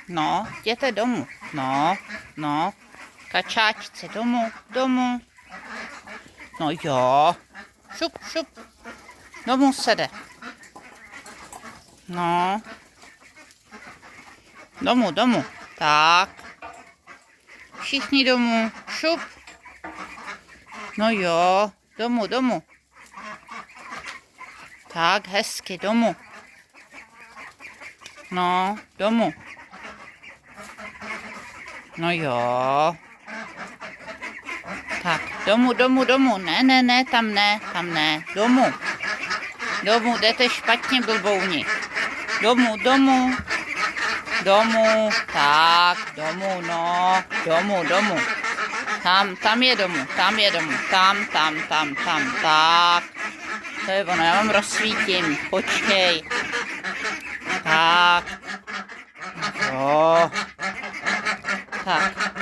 No, jděte domů. No, no. Kačáčce, domů, domů. No jo. Šup, šup. Domů se jde. No. Domů, domů. Tak. Všichni domů. Šup. No jo. Domů, domů. Tak, hezky, domů. No, domů. No jo. Tak, domů, domů, domů. Ne, ne, ne, tam ne, tam ne. Domů. Domů, jdete špatně, blbouni. Domů, domů. Domů, tak, domů, no. Domů, domů. Tam je domů, tam je domů. Tam, tak. To je ono, já vám rozsvítím. Počkej. Tak. Jo. Tak.